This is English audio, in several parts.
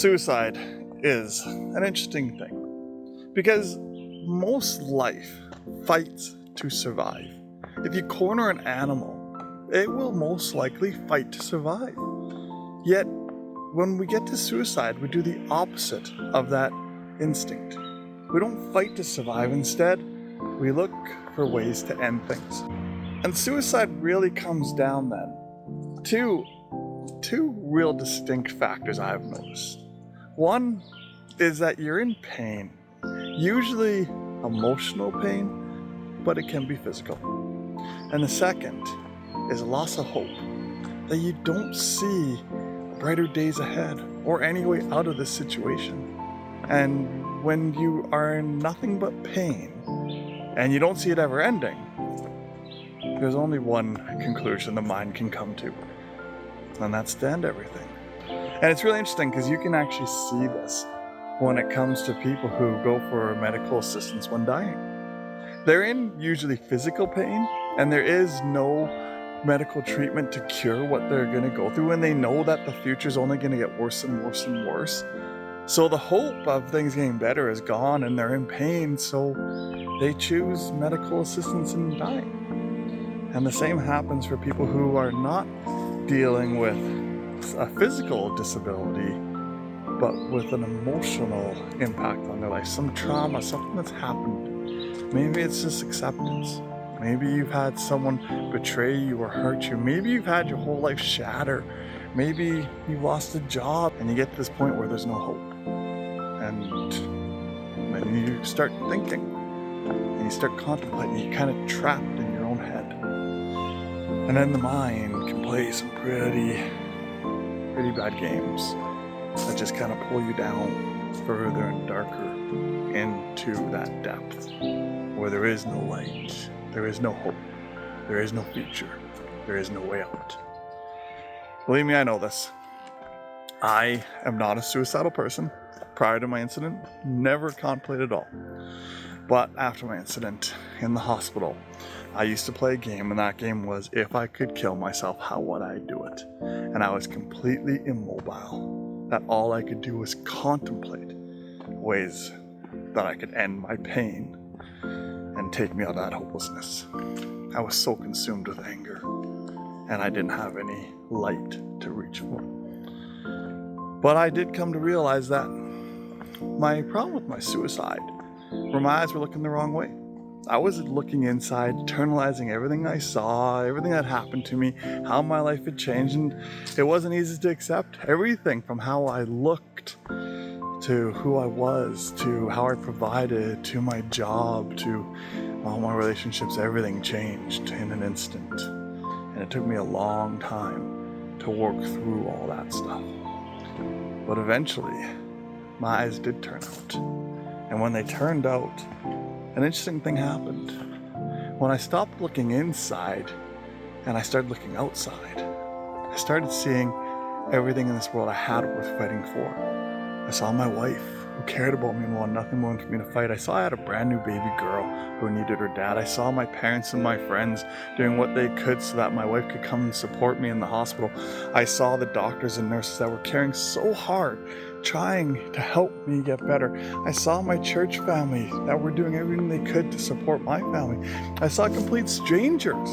Suicide is an interesting thing because most life fights to survive. If you corner an animal, it will most likely fight to survive. Yet, when we get to suicide, we do the opposite of that instinct. We don't fight to survive. Instead, we look for ways to end things. And suicide really comes down then to two real distinct factors I have noticed. One is that you're in pain, usually emotional pain, but it can be physical. And the second is a loss of hope, that you don't see brighter days ahead or any way out of this situation. And when you are in nothing but pain and you don't see it ever ending, there's only one conclusion the mind can come to, and that's to end everything. And it's really interesting because you can actually see this when it comes to people who go for medical assistance when dying. They're in usually physical pain, and there is no medical treatment to cure what they're going to go through, and they know that the future is only going to get worse and worse and worse. So the hope of things getting better is gone, and they're in pain, so they choose medical assistance in dying. And the same happens for people who are not dealing with a physical disability, but with an emotional impact on their life, some trauma, something that's happened. Maybe it's just acceptance. Maybe you've had someone betray you or hurt you. Maybe you've had your whole life shatter. Maybe you've lost a job and you get to this point where there's no hope. And then you start thinking and you start contemplating. You're kind of trapped in your own head. And then the mind can play some pretty bad games that just kind of pull you down further and darker into that depth where there is no light. There is no hope. There is no future. There is no way out. Believe me, I know this. I am not a suicidal person. Prior to my incident, never contemplated at all. But after my incident in the hospital, I used to play a game, and that game was, if I could kill myself, how would I do it? And I was completely immobile. That all I could do was contemplate ways that I could end my pain and take me out of that hopelessness. I was so consumed with anger, and I didn't have any light to reach for. But I did come to realize that my problem with my suicide were my eyes were looking the wrong way. I was looking inside, internalizing everything I saw, everything that happened to me, how my life had changed, and it wasn't easy to accept everything from how I looked to who I was, to how I provided, to my job, to all my relationships. Everything changed in an instant. And it took me a long time to work through all that stuff. But eventually, my eyes did turn out. And when they turned out, an interesting thing happened. When I stopped looking inside and I started looking outside, I started seeing everything in this world I had worth fighting for. I saw my wife, who cared about me and wanted nothing more than for me to fight. I saw I had a brand new baby girl who needed her dad. I saw my parents and my friends doing what they could so that my wife could come and support me in the hospital. I saw the doctors and nurses that were caring so hard, trying to help me get better. I saw my church family that were doing everything they could to support my family. I saw complete strangers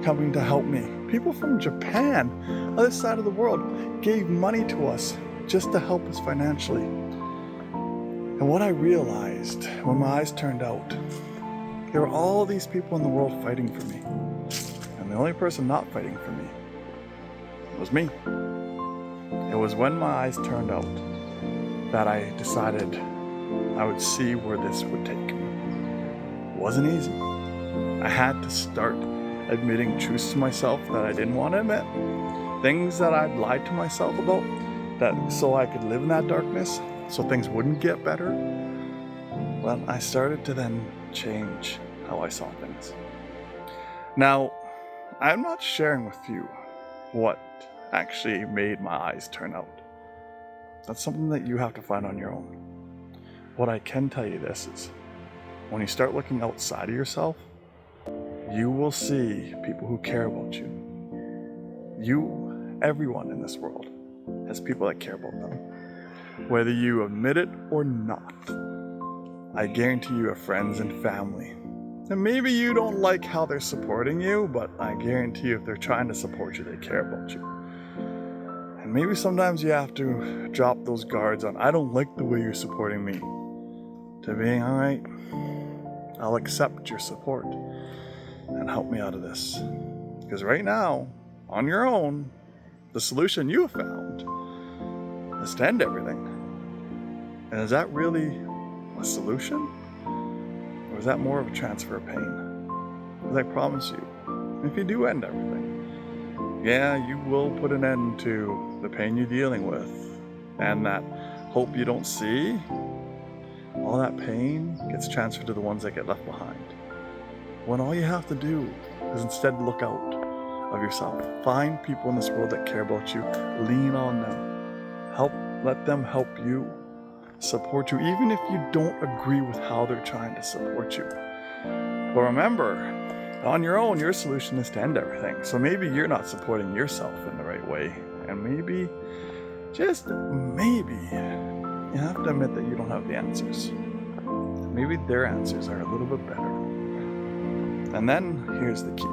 coming to help me. People from Japan, other side of the world, gave money to us just to help us financially. And what I realized when my eyes turned out, there were all these people in the world fighting for me. And the only person not fighting for me was me. It was when my eyes turned out that I decided I would see where this would take me. It wasn't easy. I had to start admitting truths to myself that I didn't want to admit. Things that I'd lied to myself about, that so I could live in that darkness, so things wouldn't get better. Well, I started to then change how I saw things. Now, I'm not sharing with you what actually made my eyes turn out. That's something that you have to find on your own. What I can tell you this is, when you start looking outside of yourself, you will see people who care about you. Everyone in this world has people that care about them. whether you admit it or not. I guarantee you have friends and family. And maybe you don't like how they're supporting you, but I guarantee you if they're trying to support you, they care about you. And maybe sometimes you have to drop those guards on, I don't like the way you're supporting me, to being, all right, I'll accept your support and help me out of this. Because right now, on your own, the solution you have found is to end everything. And is that really a solution? Or is that more of a transfer of pain? Because I promise you, if you do end everything, yeah, you will put an end to the pain you're dealing with and that hope you don't see. All that pain gets transferred to the ones that get left behind. When all you have to do is instead look out of yourself. Find people in this world that care about you. Lean on them. Let them help you. Support you, even if you don't agree with how they're trying to support you. But remember, on your own, your solution is to end everything. So maybe you're not supporting yourself in the right way. And maybe, just maybe, you have to admit that you don't have the answers. Maybe their answers are a little bit better. And then here's the key.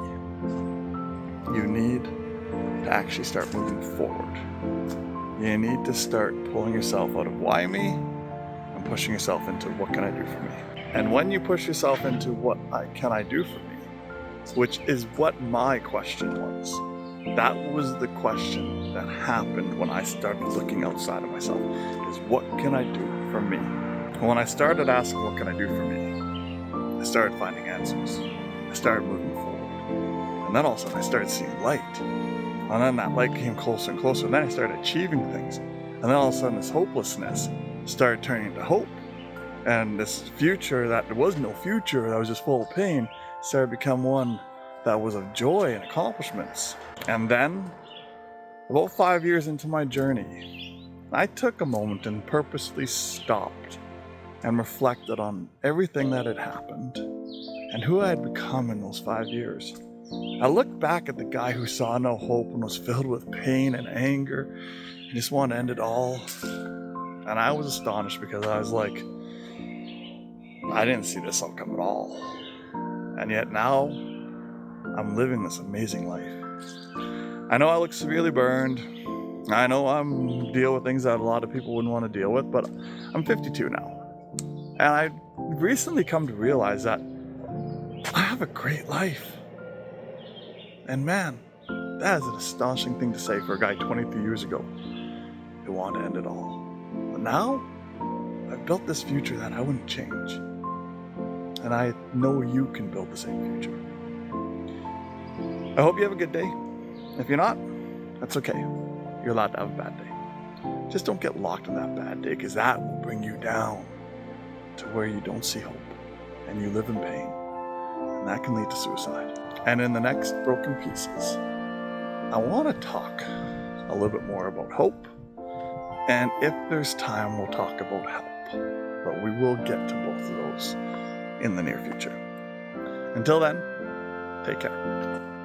You need to actually start moving forward. You need to start pulling yourself out of why me and pushing yourself into what can I do for me. And when you push yourself into what can I do for me, which is what my question was. That was the question that happened when I started looking outside of myself, is what can I do for me? And when I started asking what can I do for me, I started finding answers. I started moving forward. And then all of a sudden I started seeing light. And then that light came closer and closer. And then I started achieving things. And then all of a sudden this hopelessness started turning into hope. And this future that there was no future, that was just full of pain, started to become one that was of joy and accomplishments. And then, about 5 years into my journey, I took a moment and purposely stopped and reflected on everything that had happened and who I had become in those 5 years. I looked back at the guy who saw no hope and was filled with pain and anger and just wanted to end it all. And I was astonished because I was like, I didn't see this outcome at all. And yet now, I'm living this amazing life. I know I look severely burned. I know I'm dealing with things that a lot of people wouldn't want to deal with, but I'm 52 now. And I recently come to realize that I have a great life. And man, that is an astonishing thing to say for a guy 23 years ago who wanted to end it all. But now, I've built this future that I wouldn't change. And I know you can build the same future. I hope you have a good day. If you're not, that's okay. You're allowed to have a bad day. Just don't get locked in that bad day, because that will bring you down to where you don't see hope and you live in pain. And that can lead to suicide. And in the next Broken Pieces, I want to talk a little bit more about hope. And if there's time, we'll talk about help. But we will get to both of those in the near future. Until then, take care.